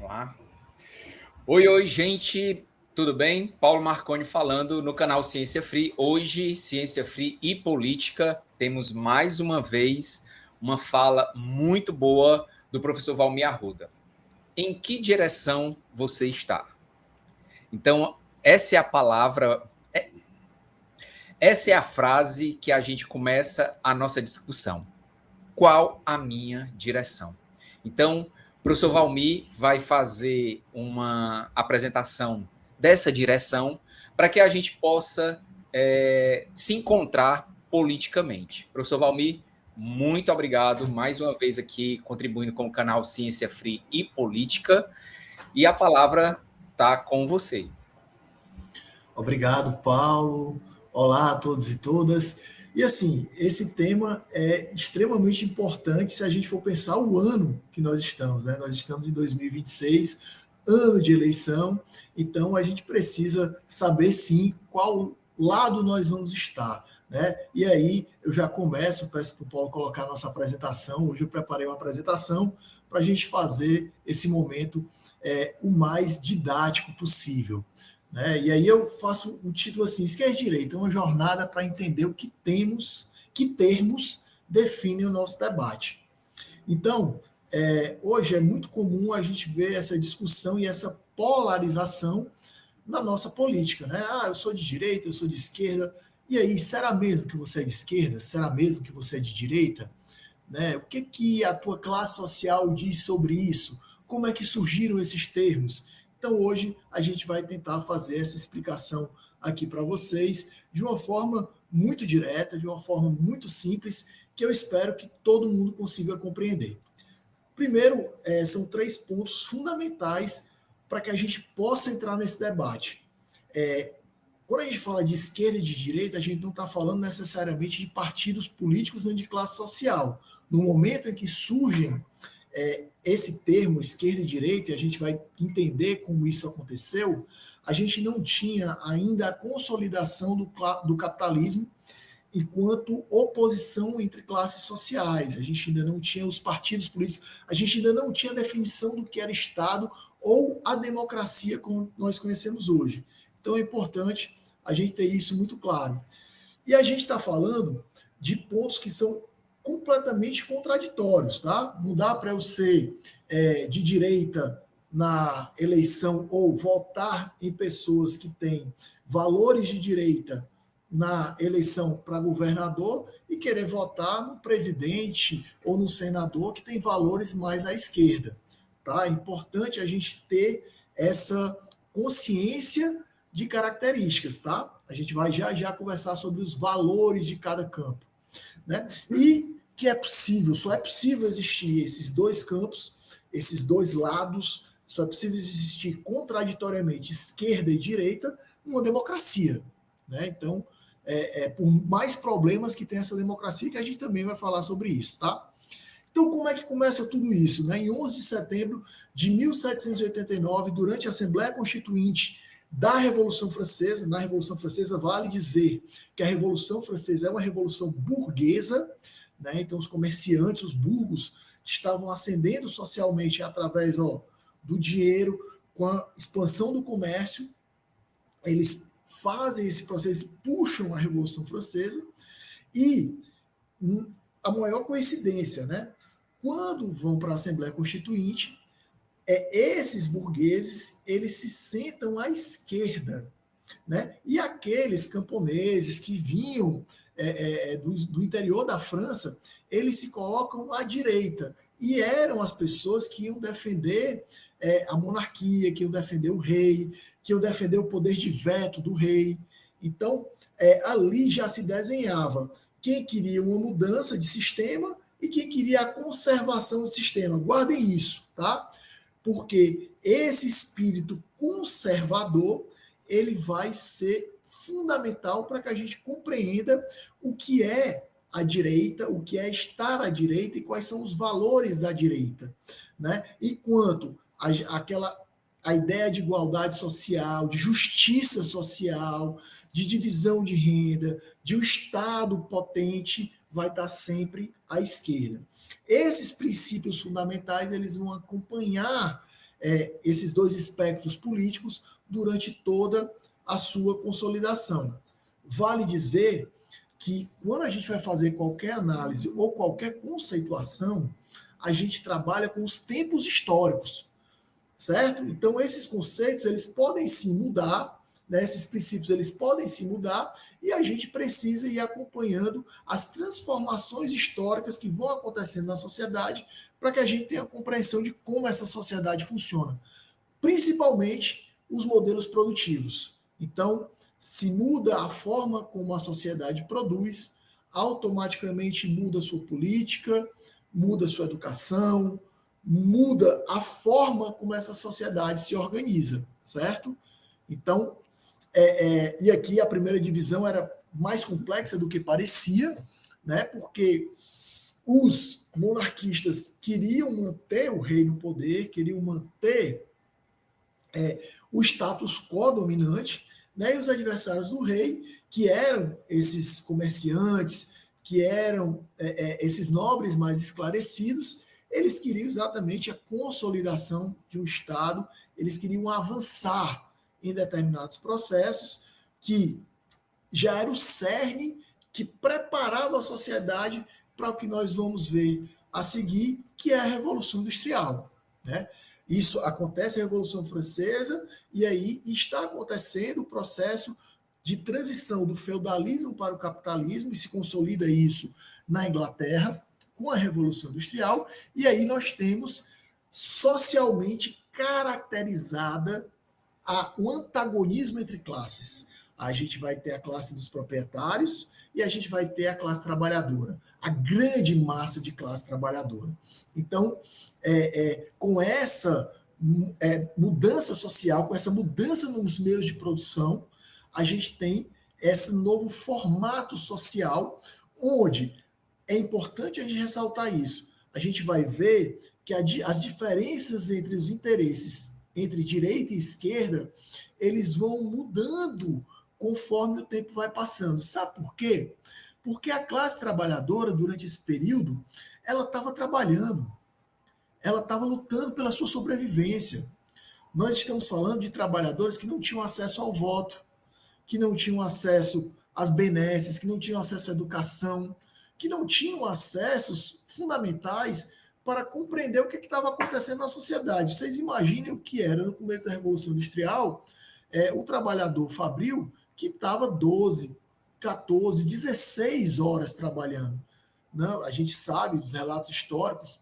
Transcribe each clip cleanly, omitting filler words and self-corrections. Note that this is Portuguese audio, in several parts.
Vamos lá. Oi, gente, tudo bem? Paulo Marconi falando no canal Ciência Free. Hoje, Ciência Free e Política, temos mais uma vez uma fala muito boa do professor Valmir Arruda. Em que direção você está? Então, essa é a palavra, essa é a frase que a gente começa a nossa discussão. Qual a minha direção? Então, o professor Valmir vai fazer uma apresentação dessa direção para que a gente possa se encontrar politicamente. Professor Valmir, muito obrigado mais uma vez aqui contribuindo com o canal Ciência Free e Política. E a palavra está com você. Obrigado, Paulo. Olá a todos e todas. E assim, esse tema é extremamente importante se a gente for pensar o ano que nós estamos, né? Nós estamos em 2026, ano de eleição, então a gente precisa saber sim qual lado nós vamos estar, né? E aí eu já começo, peço para o Paulo colocar a nossa apresentação. Hoje eu preparei uma apresentação para a gente fazer esse momento o mais didático possível. Né? E aí eu faço o título assim, esquerda e direita, uma jornada para entender o que temos, que termos definem o nosso debate. Então, hoje é muito comum a gente ver essa discussão e essa polarização na nossa política. Né? Ah, eu sou de direita, eu sou de esquerda. E aí, será mesmo que você é de esquerda? Será mesmo que você é de direita? Né? O que a tua classe social diz sobre isso? Como é que surgiram esses termos? Então, hoje, a gente vai tentar fazer essa explicação aqui para vocês de uma forma muito direta, de uma forma muito simples, que eu espero que todo mundo consiga compreender. Primeiro, são 3 pontos fundamentais para que a gente possa entrar nesse debate. Quando a gente fala de esquerda e de direita, a gente não está falando necessariamente de partidos políticos nem de classe social. No momento em que surgem esse termo esquerda e direita, e a gente vai entender como isso aconteceu, a gente não tinha ainda a consolidação do capitalismo enquanto oposição entre classes sociais. A gente ainda não tinha os partidos políticos, a gente ainda não tinha a definição do que era Estado ou a democracia como nós conhecemos hoje. Então é importante a gente ter isso muito claro. E a gente está falando de pontos que são completamente contraditórios, tá? Não dá para eu ser de direita na eleição ou votar em pessoas que têm valores de direita na eleição para governador e querer votar no presidente ou no senador que tem valores mais à esquerda. Tá? É importante a gente ter essa consciência de características, tá? A gente vai já conversar sobre os valores de cada campo, né? E que é possível, só é possível existir esses 2 campos, esses 2 lados, só é possível existir contraditoriamente esquerda e direita numa democracia, né? Então, por mais problemas que tem essa democracia, que a gente também vai falar sobre isso, tá? Então, como é que começa tudo isso? Né? Em 11 de setembro de 1789, durante a Assembleia Constituinte da Revolução Francesa, na Revolução Francesa vale dizer que a Revolução Francesa é uma revolução burguesa, né? Então os comerciantes, os burgos, estavam ascendendo socialmente através do dinheiro, com a expansão do comércio, eles fazem esse processo, puxam a Revolução Francesa e a maior coincidência, né? Quando vão para a Assembleia Constituinte, esses burgueses eles se sentam à esquerda, né? E aqueles camponeses que vinham do interior da França, eles se colocam à direita e eram as pessoas que iam defender a monarquia, que iam defender o rei, que iam defender o poder de veto do rei. Então, ali já se desenhava quem queria uma mudança de sistema e quem queria a conservação do sistema. Guardem isso, tá? Porque esse espírito conservador ele vai ser fundamental para que a gente compreenda o que é a direita, o que é estar à direita e quais são os valores da direita, né? Enquanto a ideia de igualdade social, de justiça social, de divisão de renda, de um Estado potente, vai estar sempre à esquerda. Esses princípios fundamentais eles vão acompanhar esses dois espectros políticos durante toda a sua consolidação. Vale dizer que quando a gente vai fazer qualquer análise ou qualquer conceituação, a gente trabalha com os tempos históricos, certo? Então, esses conceitos, eles podem se mudar, né? Esses princípios, eles podem se mudar, e a gente precisa ir acompanhando as transformações históricas que vão acontecendo na sociedade para que a gente tenha a compreensão de como essa sociedade funciona, principalmente os modelos produtivos. Então, se muda a forma como a sociedade produz, automaticamente muda a sua política, muda a sua educação, muda a forma como essa sociedade se organiza, certo? Então, e aqui a primeira divisão era mais complexa do que parecia, né? Porque os monarquistas queriam manter o rei no poder, queriam manter o status quo dominante, né? E os adversários do rei, que eram esses comerciantes, que eram esses nobres mais esclarecidos, eles queriam exatamente a consolidação de um Estado, eles queriam avançar em determinados processos que já era o cerne que preparava a sociedade para o que nós vamos ver a seguir, que é a Revolução Industrial, né? Isso acontece na Revolução Francesa, e aí está acontecendo o processo de transição do feudalismo para o capitalismo, e se consolida isso na Inglaterra, com a Revolução Industrial, e aí nós temos socialmente caracterizada o antagonismo entre classes. A gente vai ter a classe dos proprietários e a gente vai ter a classe trabalhadora, a grande massa de classe trabalhadora. Então, com essa mudança social, com essa mudança nos meios de produção, a gente tem esse novo formato social, onde é importante a gente ressaltar isso. A gente vai ver que as diferenças entre os interesses entre direita e esquerda, eles vão mudando conforme o tempo vai passando. Sabe por quê? Porque a classe trabalhadora, durante esse período, ela estava trabalhando, ela estava lutando pela sua sobrevivência. Nós estamos falando de trabalhadores que não tinham acesso ao voto, que não tinham acesso às benesses, que não tinham acesso à educação, que não tinham acessos fundamentais para compreender o que estava acontecendo na sociedade. Vocês imaginem o que era no começo da Revolução Industrial, um trabalhador fabril que estava 12, 14, 16 horas trabalhando. Não, a gente sabe dos relatos históricos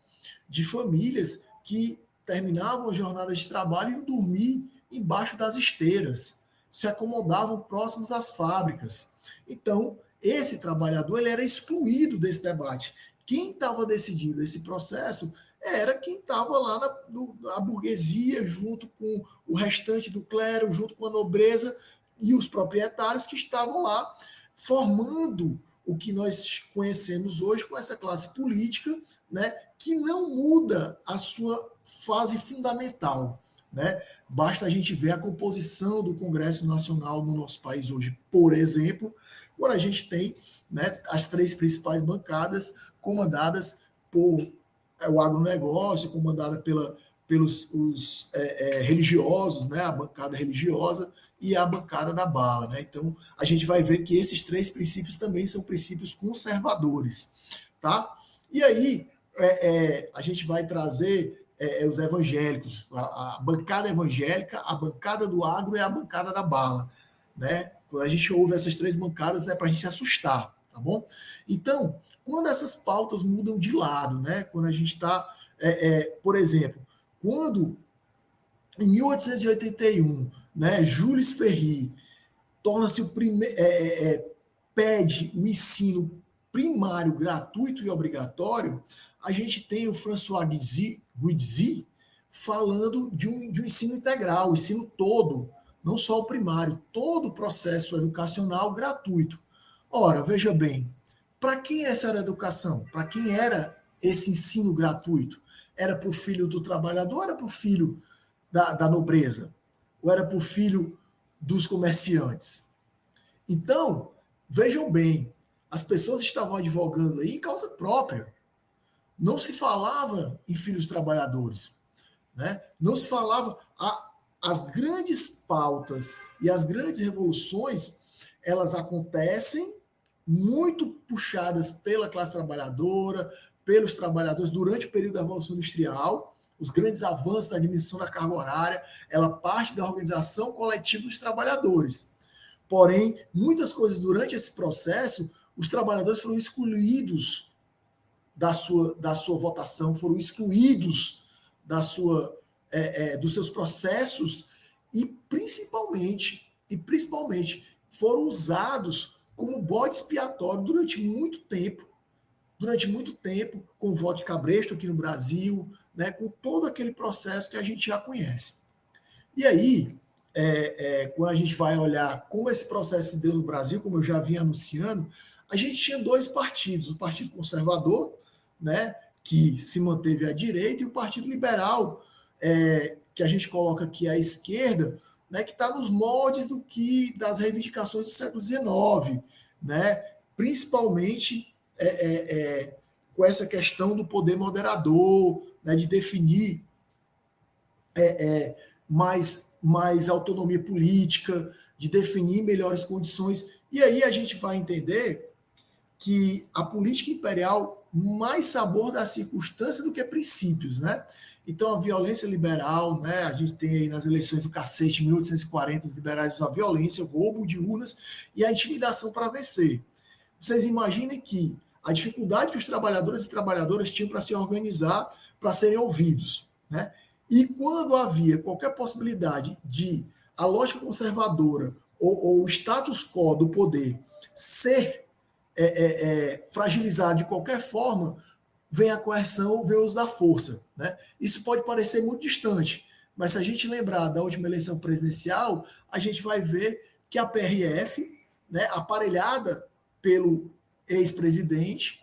de famílias que terminavam a jornada de trabalho e iam dormir embaixo das esteiras, se acomodavam próximos às fábricas. Então, esse trabalhador ele era excluído desse debate. Quem estava decidindo esse processo era quem estava lá na burguesia, junto com o restante do clero, junto com a nobreza e os proprietários que estavam lá formando o que nós conhecemos hoje com essa classe política, né, que não muda a sua fase fundamental, né? Basta a gente ver a composição do Congresso Nacional no nosso país hoje, por exemplo, quando a gente tem, né, as três principais bancadas comandadas por o agronegócio, comandada pelos religiosos, né, a bancada religiosa e a bancada da bala. Né? Então, a gente vai ver que esses três princípios também são princípios conservadores. Tá? E aí, a gente vai trazer os evangélicos, a bancada evangélica, a bancada do agro e a bancada da bala. Né? Quando a gente ouve essas três bancadas, é para a gente assustar. Tá bom? Então, quando essas pautas mudam de lado, né? Quando a gente está, por exemplo, quando em 1881, né, Jules Ferry torna-se o primeiro, pede o ensino primário gratuito e obrigatório, a gente tem o François Guizy falando de um ensino integral, o ensino todo, não só o primário, todo o processo educacional gratuito. Ora, veja bem, para quem essa era a educação? Para quem era esse ensino gratuito? Era para o filho do trabalhador ou era para o filho da nobreza? Ou era para o filho dos comerciantes? Então, vejam bem, as pessoas estavam advogando aí em causa própria. Não se falava em filhos trabalhadores. né? Não se falava... As grandes pautas e as grandes revoluções, elas acontecem muito puxadas pela classe trabalhadora, pelos trabalhadores durante o período da Revolução Industrial. Os grandes avanços da diminuição da carga horária, ela parte da organização coletiva dos trabalhadores. Porém, muitas coisas durante esse processo, os trabalhadores foram excluídos da sua votação, foram excluídos dos seus processos e principalmente foram usados como bode expiatório durante muito tempo, com o voto de Cabresto aqui no Brasil, né, com todo aquele processo que a gente já conhece. E aí, quando a gente vai olhar como esse processo se deu no Brasil, como eu já vinha anunciando, a gente tinha dois partidos, o Partido Conservador, né, que se manteve à direita, e o Partido Liberal, que a gente coloca aqui à esquerda, né, que está nos moldes das reivindicações do século XIX, né, principalmente com essa questão do poder moderador, né, de definir mais autonomia política, de definir melhores condições. E aí a gente vai entender que a política imperial mais sabor da circunstância do que princípios, né? Então, a violência liberal, né? A gente tem aí nas eleições do cacete, 1840, os liberais usam a violência, o roubo de urnas e a intimidação para vencer. Vocês imaginem que a dificuldade que os trabalhadores e trabalhadoras tinham para se organizar, para serem ouvidos, né? E quando havia qualquer possibilidade de a lógica conservadora ou o status quo do poder ser fragilizado de qualquer forma, vem a coerção, vem o uso da força, né? Isso pode parecer muito distante, mas se a gente lembrar da última eleição presidencial, a gente vai ver que a PRF, né, aparelhada pelo ex-presidente,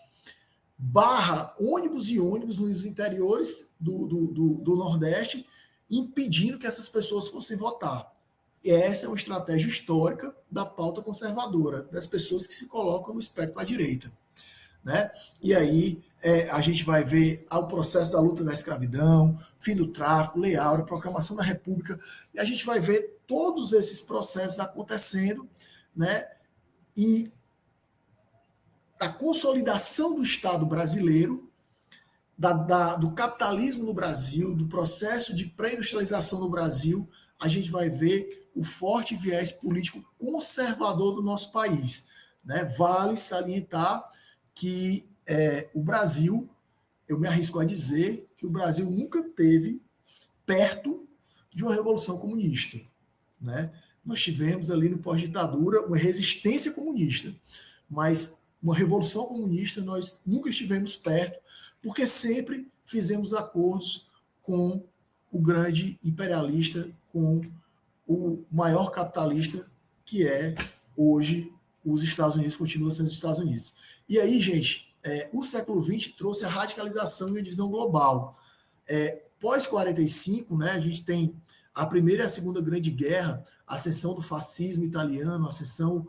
barra ônibus e ônibus nos interiores do Nordeste, impedindo que essas pessoas fossem votar. E essa é uma estratégia histórica da pauta conservadora, das pessoas que se colocam no espectro à direita, né? E aí a gente vai ver o processo da luta da escravidão, fim do tráfico, Lei Áurea, proclamação da República, e a gente vai ver todos esses processos acontecendo, né? E a consolidação do Estado brasileiro, do capitalismo no Brasil, do processo de pré-industrialização no Brasil, a gente vai ver o forte viés político conservador do nosso país, né? Vale salientar que o Brasil, eu me arrisco a dizer que o Brasil nunca teve perto de uma revolução comunista, né? Nós tivemos ali no pós-ditadura uma resistência comunista, mas uma revolução comunista nós nunca estivemos perto, porque sempre fizemos acordos com o grande imperialista, com o maior capitalista, que é hoje os Estados Unidos, continua sendo os Estados Unidos. E aí, gente, o século XX trouxe a radicalização e a divisão global. Pós-45, né, a gente tem a Primeira e a Segunda Grande Guerra, a ascensão do fascismo italiano, a ascensão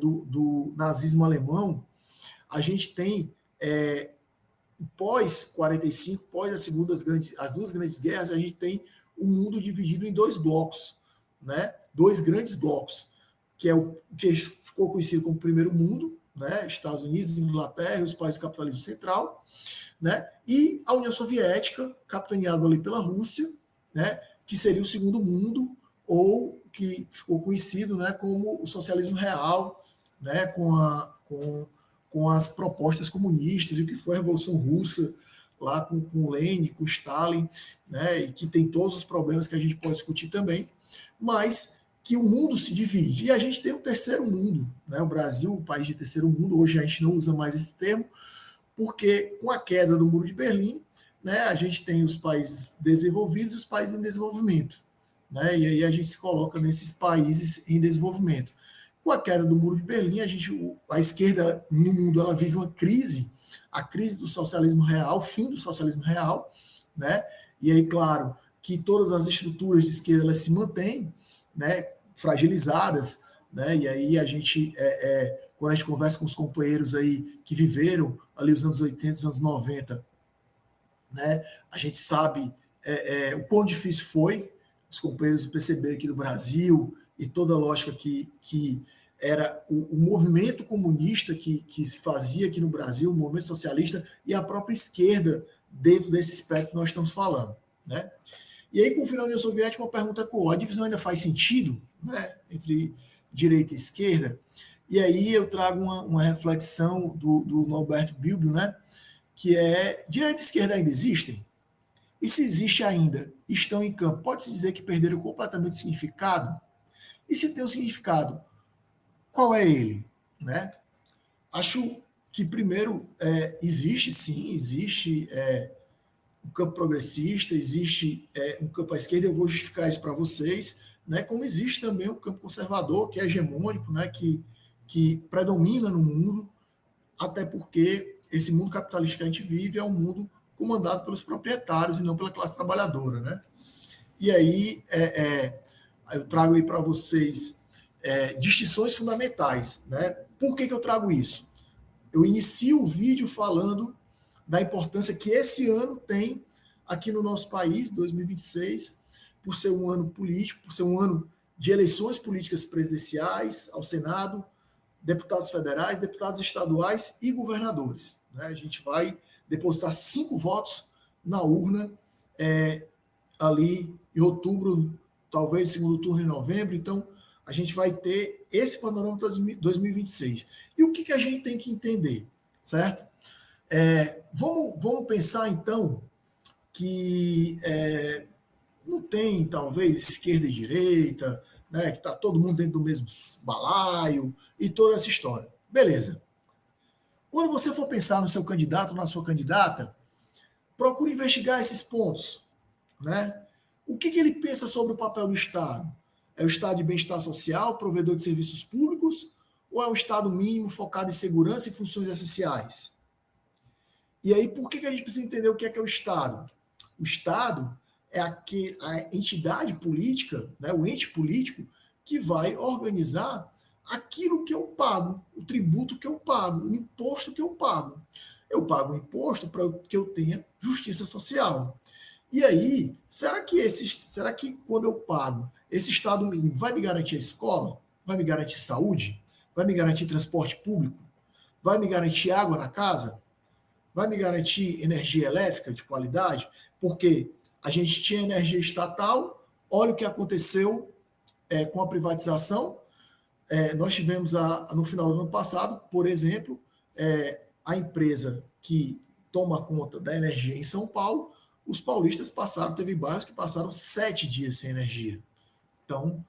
do nazismo alemão. A gente tem, pós-45, pós as duas grandes guerras, a gente tem o mundo dividido em dois blocos, né? Dois grandes blocos, que é o que ficou conhecido como Primeiro Mundo, né? Estados Unidos, Inglaterra, os países do capitalismo central, né? E a União Soviética, capitaneada ali pela Rússia, né? Que seria o Segundo Mundo, ou que ficou conhecido, né, como o socialismo real, né, com as propostas comunistas, e o que foi a Revolução Russa, lá com Lenin, com Stalin, né, e que tem todos os problemas que a gente pode discutir também, mas que o mundo se divide. E a gente tem o terceiro mundo, né, o Brasil, o país de terceiro mundo, hoje a gente não usa mais esse termo, porque com a queda do Muro de Berlim, né, a gente tem os países desenvolvidos e os países em desenvolvimento, né, e aí a gente se coloca nesses países em desenvolvimento. Com a queda do Muro de Berlim, a esquerda no mundo ela vive uma crise, a crise do socialismo real, o fim do socialismo real, né, e aí, claro, que todas as estruturas de esquerda elas se mantêm, né, fragilizadas, né, e aí a gente, quando a gente conversa com os companheiros aí que viveram ali os anos 80, os anos 90, né, a gente sabe o quão difícil foi os companheiros do PCB aqui do Brasil e toda a lógica que era o movimento comunista que se fazia aqui no Brasil, o movimento socialista e a própria esquerda dentro desse espectro que nós estamos falando, né? E aí, com o final da União Soviética, uma pergunta ecoou: a divisão ainda faz sentido, né, entre direita e esquerda? E aí eu trago uma reflexão do Norberto Bilbio, né, que é: direita e esquerda ainda existem? E se existe ainda, estão em campo, pode-se dizer que perderam completamente o significado? E se tem um significado, qual é ele? Né? Acho que, primeiro, existe um campo progressista, existe um campo à esquerda, eu vou justificar isso para vocês, né? Como existe também um campo conservador, que é hegemônico, né? Que predomina no mundo, até porque esse mundo capitalista que a gente vive é um mundo comandado pelos proprietários e não pela classe trabalhadora, né? E aí eu trago aí para vocês distinções fundamentais, né? Por que eu trago isso? Eu inicio o vídeo falando da importância que esse ano tem aqui no nosso país, 2026, por ser um ano político, por ser um ano de eleições políticas presidenciais ao Senado, deputados federais, deputados estaduais e governadores, né? A gente vai depositar 5 votos na urna ali em outubro, talvez segundo turno em novembro. Então, a gente vai ter esse panorama para 2026. E o que a gente tem que entender, certo? Vamos pensar, então, que não tem, talvez, esquerda e direita, né, que está todo mundo dentro do mesmo balaio e toda essa história. Beleza. Quando você for pensar no seu candidato ou na sua candidata, procure investigar esses pontos, né? O que ele pensa sobre o papel do Estado? É o Estado de bem-estar social, provedor de serviços públicos, ou é o Estado mínimo focado em segurança e funções essenciais? E aí, por que a gente precisa entender o que é o Estado? O Estado é a entidade política, né, o ente político, que vai organizar aquilo que eu pago, o tributo que eu pago, o imposto que eu pago. Eu pago o imposto para que eu tenha justiça social. E aí, será que quando eu pago, esse Estado mínimo vai me garantir a escola? Vai me garantir saúde? Vai me garantir transporte público? Vai me garantir água na casa? Vai me garantir energia elétrica de qualidade? Porque a gente tinha energia estatal, olha o que aconteceu com a privatização. Nós tivemos, no final do ano passado, por exemplo, a empresa que toma conta da energia em São Paulo, os paulistas teve bairros que passaram 7 dias sem energia. Então,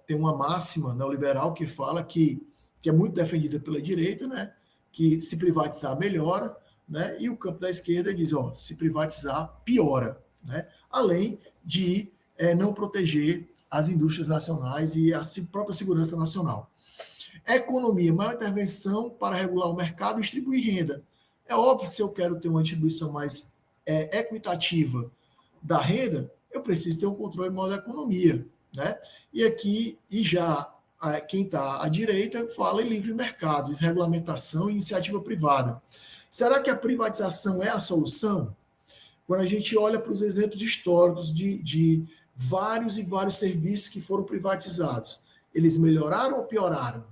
tem uma máxima neoliberal que fala que é muito defendida pela direita, né? Que se privatizar melhora, né? E o campo da esquerda diz, se privatizar piora, né? Além de não proteger as indústrias nacionais e a própria segurança nacional. Economia, maior intervenção para regular o mercado e distribuir renda. É óbvio que se eu quero ter uma distribuição mais equitativa da renda, eu preciso ter um controle maior da economia, né? E aqui, quem está à direita fala em livre mercado, regulamentação e iniciativa privada. Será que a privatização é a solução? Quando a gente olha para os exemplos históricos de vários e vários serviços que foram privatizados, eles melhoraram ou pioraram?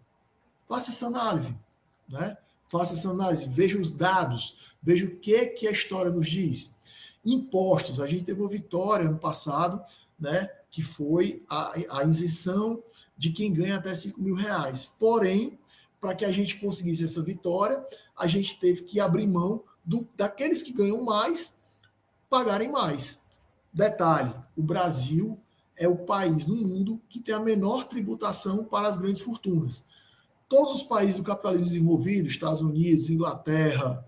Faça essa análise, né? Faça essa análise, veja os dados, veja o que a história nos diz. Impostos, a gente teve uma vitória ano passado, né, que foi a isenção de quem ganha até R$5.000. Porém, para que a gente conseguisse essa vitória, a gente teve que abrir mão daqueles que ganham mais pagarem mais. Detalhe, o Brasil é o país no mundo que tem a menor tributação para as grandes fortunas. Todos os países do capitalismo desenvolvido, Estados Unidos, Inglaterra,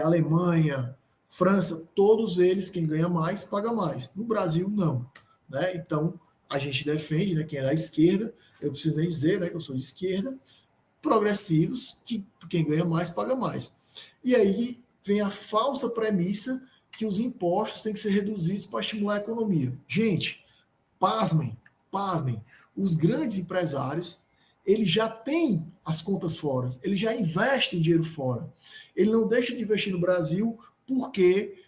Alemanha, França, todos eles, quem ganha mais, paga mais. No Brasil, não. Né? Então, a gente defende, né, quem é da esquerda, eu preciso nem dizer, né, que eu sou de esquerda, progressivos, que quem ganha mais, paga mais. E aí vem a falsa premissa que os impostos têm que ser reduzidos para estimular a economia. Gente, pasmem, os grandes empresários, eles já têm as contas fora, eles já investem dinheiro fora. Ele não deixa de investir no Brasil porque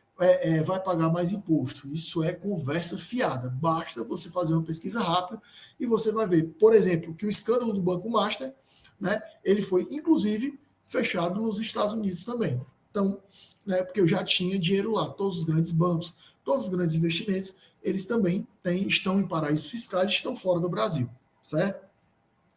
vai pagar mais imposto. Isso é conversa fiada. Basta você fazer uma pesquisa rápida e você vai ver, por exemplo, que o escândalo do Banco Master, né, ele foi, inclusive, fechado nos Estados Unidos também. Então, né, porque eu já tinha dinheiro lá. Todos os grandes bancos, todos os grandes investimentos, eles também estão em paraísos fiscais e estão fora do Brasil, certo?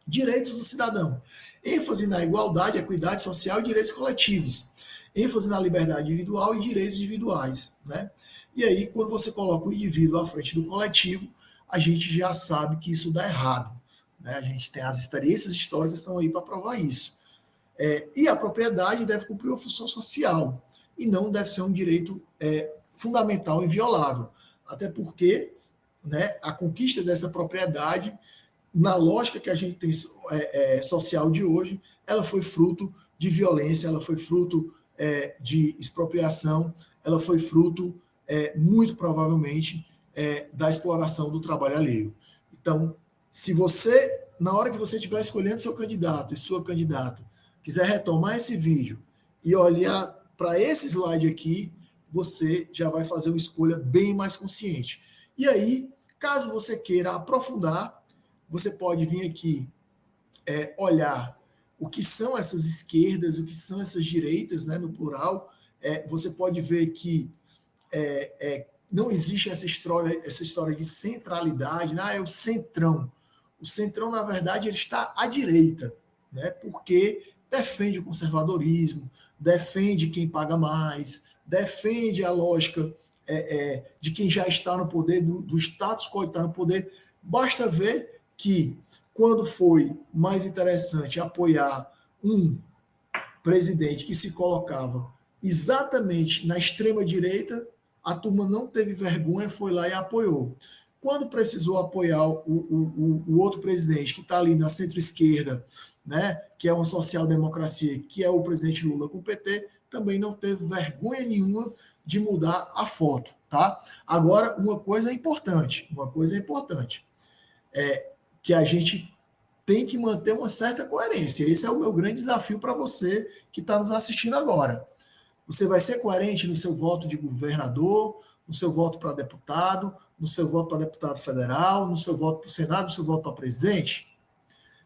Direitos do cidadão. ênfase na igualdade, equidade social e direitos coletivos, ênfase na liberdade individual e direitos individuais, né? E aí, quando você coloca o indivíduo à frente do coletivo, a gente já sabe que isso dá errado, né? A gente tem as experiências históricas que estão aí para provar isso. E a propriedade deve cumprir uma função social e não deve ser um direito fundamental e inviolável, até porque, né, a conquista dessa propriedade, na lógica que a gente tem social de hoje, ela foi fruto de violência, ela foi fruto de expropriação, ela foi fruto, muito provavelmente, da exploração do trabalho alheio. Então, se você, na hora que você estiver escolhendo seu candidato e sua candidata, quiser retomar esse vídeo e olhar para esse slide aqui, você já vai fazer uma escolha bem mais consciente. E aí, caso você queira aprofundar, você pode vir aqui olhar o que são essas esquerdas, o que são essas direitas, né, no plural. Você pode ver que não existe essa história de centralidade, é o centrão. O centrão, na verdade, ele está à direita, né, porque defende o conservadorismo, defende quem paga mais, defende a lógica de quem já está no poder, do status quo que está no poder. Basta ver que, quando foi mais interessante apoiar um presidente que se colocava exatamente na extrema-direita, a turma não teve vergonha, foi lá e apoiou. Quando precisou apoiar o outro presidente, que está ali na centro-esquerda, né, que é uma social-democracia, que é o presidente Lula com o PT, também não teve vergonha nenhuma de mudar a foto. Tá? Agora, uma coisa importante, que a gente tem que manter uma certa coerência. Esse é o meu grande desafio para você que está nos assistindo agora. Você vai ser coerente no seu voto de governador, no seu voto para deputado, no seu voto para deputado federal, no seu voto para o Senado, no seu voto para presidente?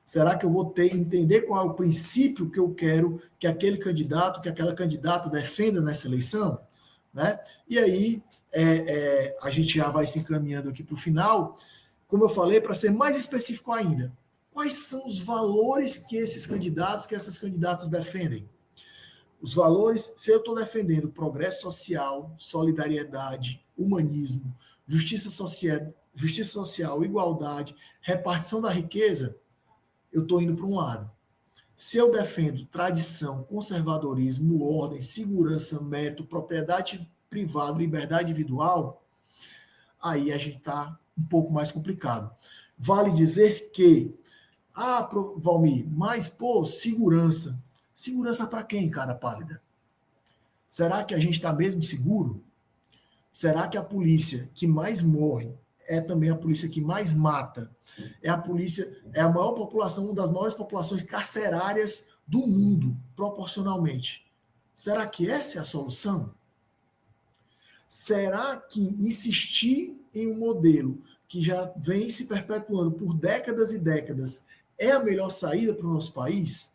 Será que eu vou entender qual é o princípio que eu quero que aquele candidato, que aquela candidata defenda nessa eleição? Né? E aí, a gente já vai se encaminhando aqui para o final, como eu falei, para ser mais específico ainda. Quais são os valores que esses candidatos, que essas candidatas defendem? Os valores, se eu estou defendendo progresso social, solidariedade, humanismo, justiça social, igualdade, repartição da riqueza, eu estou indo para um lado. Se eu defendo tradição, conservadorismo, ordem, segurança, mérito, propriedade privada, liberdade individual, aí a gente está um pouco mais complicado. Vale dizer que, Valmir, mas, segurança. Segurança para quem, cara pálida? Será que a gente está mesmo seguro? Será que a polícia que mais morre é também a polícia que mais mata? É a maior população, uma das maiores populações carcerárias do mundo, proporcionalmente. Será que essa é a solução? Será que insistir em um modelo que já vem se perpetuando por décadas e décadas é a melhor saída para o nosso país?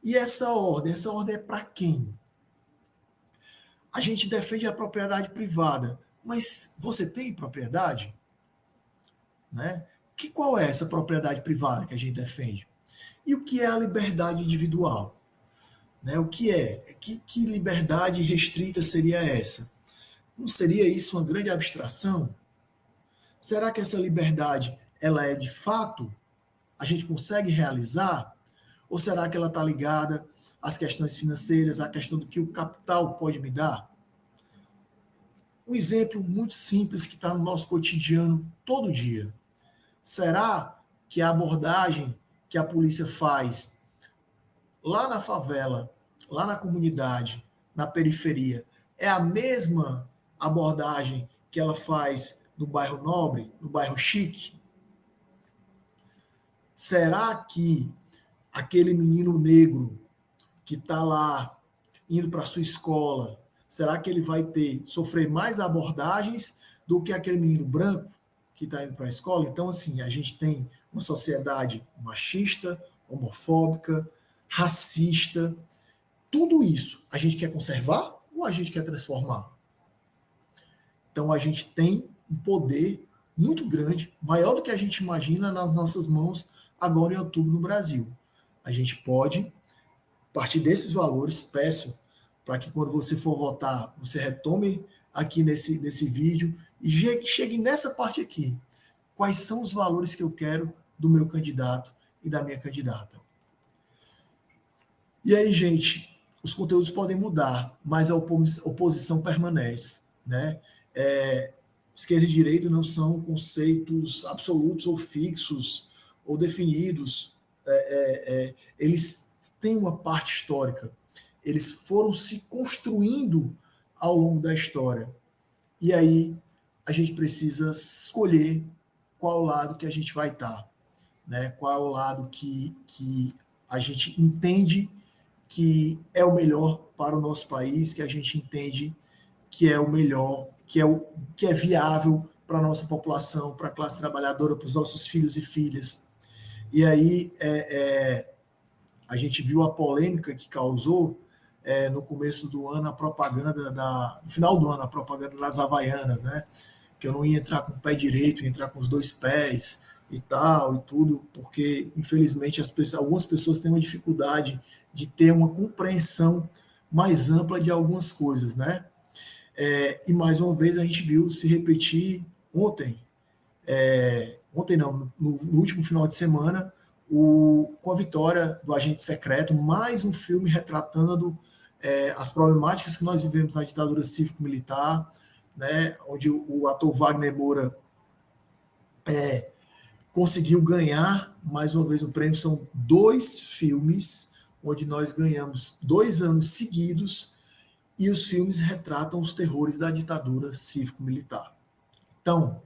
E essa ordem é para quem? A gente defende a propriedade privada, mas você tem propriedade? Né? Qual é essa propriedade privada que a gente defende? E o que é a liberdade individual? Né? O que é? Que liberdade restrita seria essa? Não seria isso uma grande abstração? Será que essa liberdade ela é de fato? A gente consegue realizar? Ou será que ela está ligada às questões financeiras, à questão do que o capital pode me dar? Um exemplo muito simples que está no nosso cotidiano todo dia. Será que a abordagem que a polícia faz lá na favela, lá na comunidade, na periferia, é a mesma abordagem que ela faz no bairro nobre, no bairro chique? Será que aquele menino negro que está lá indo para a sua escola, Será que ele vai sofrer mais abordagens do que aquele menino branco que está indo para a escola? Então, assim, a gente tem uma sociedade machista, homofóbica, racista. Tudo isso a gente quer conservar ou a gente quer transformar? Então, a gente tem um poder muito grande, maior do que a gente imagina, nas nossas mãos agora em outubro no Brasil. A gente pode, a partir desses valores, peço para que quando você for votar, você retome aqui nesse vídeo e chegue nessa parte aqui. Quais são os valores que eu quero do meu candidato e da minha candidata? E aí, gente, os conteúdos podem mudar, mas a oposição permanece, né? Esquerda e direita não são conceitos absolutos ou fixos ou definidos. Eles têm uma parte histórica. Eles foram se construindo ao longo da história. E aí a gente precisa escolher qual lado que a gente vai estar, né? Qual é o lado que a gente entende que é o melhor para o nosso país, que a gente entende que é o melhor, que é viável para a nossa população, para a classe trabalhadora, para os nossos filhos e filhas. E aí a gente viu a polêmica que causou no começo do ano a propaganda no final do ano, a propaganda das Havaianas, né? Que eu não ia entrar com o pé direito, ia entrar com os dois pés e tal, e tudo, porque, infelizmente, algumas pessoas têm uma dificuldade de ter uma compreensão mais ampla de algumas coisas, né? E, mais uma vez, a gente viu se repetir ontem não, no último final de semana, com a vitória do Agente Secreto, mais um filme retratando as problemáticas que nós vivemos na ditadura cívico-militar, né, onde o ator Wagner Moura conseguiu ganhar mais uma vez o prêmio. São 2 filmes onde nós ganhamos 2 anos seguidos e os filmes retratam os terrores da ditadura cívico-militar. Então,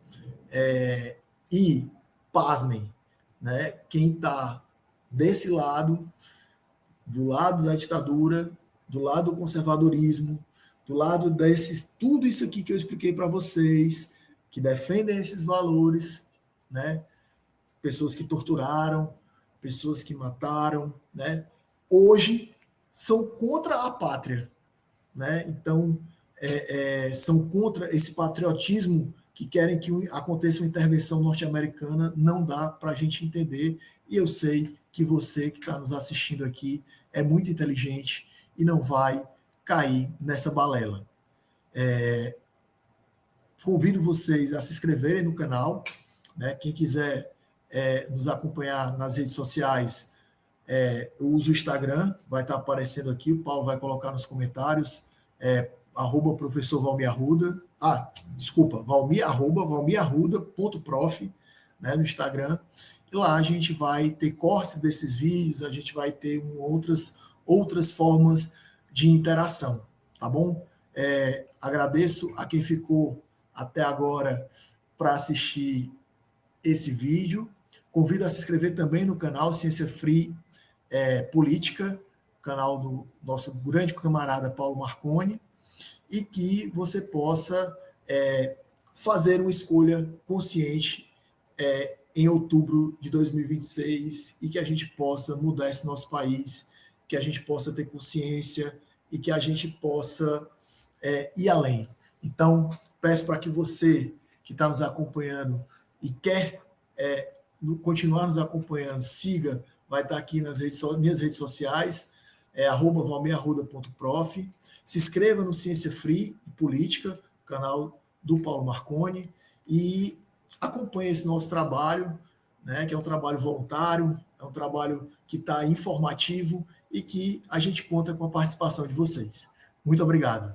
e pasmem, né, quem está desse lado, do lado da ditadura, do lado do conservadorismo, do lado tudo isso aqui que eu expliquei para vocês, que defendem esses valores, né? Pessoas que torturaram, pessoas que mataram, né? Hoje são contra a pátria, né? Então, são contra esse patriotismo que querem que aconteça uma intervenção norte-americana. Não dá para a gente entender, e eu sei que você que está nos assistindo aqui é muito inteligente e não vai cair nessa balela. Convido vocês a se inscreverem no canal, né? Quem quiser nos acompanhar nas redes sociais, eu uso o Instagram, vai estar aparecendo aqui, o Paulo vai colocar nos comentários, @professor Valmir Arruda, desculpa, valmirarruda.prof, né, no Instagram, e lá a gente vai ter cortes desses vídeos, a gente vai ter outras formas de interação, tá bom? Agradeço a quem ficou até agora para assistir esse vídeo. Convido a se inscrever também no canal Ciência Free Política, canal do nosso grande camarada Paulo Marconi, e que você possa fazer uma escolha consciente em outubro de 2026 e que a gente possa mudar esse nosso país, que a gente possa ter consciência e que a gente possa ir além. Então, peço para que você que está nos acompanhando e quer continuar nos acompanhando, siga, vai estar aqui nas minhas redes sociais, @valmirarruda.prof. Se inscreva no Ciência Free e Política, canal do Paulo Marconi, e acompanhe esse nosso trabalho, né, que é um trabalho voluntário, é um trabalho que está informativo e que a gente conta com a participação de vocês. Muito obrigado.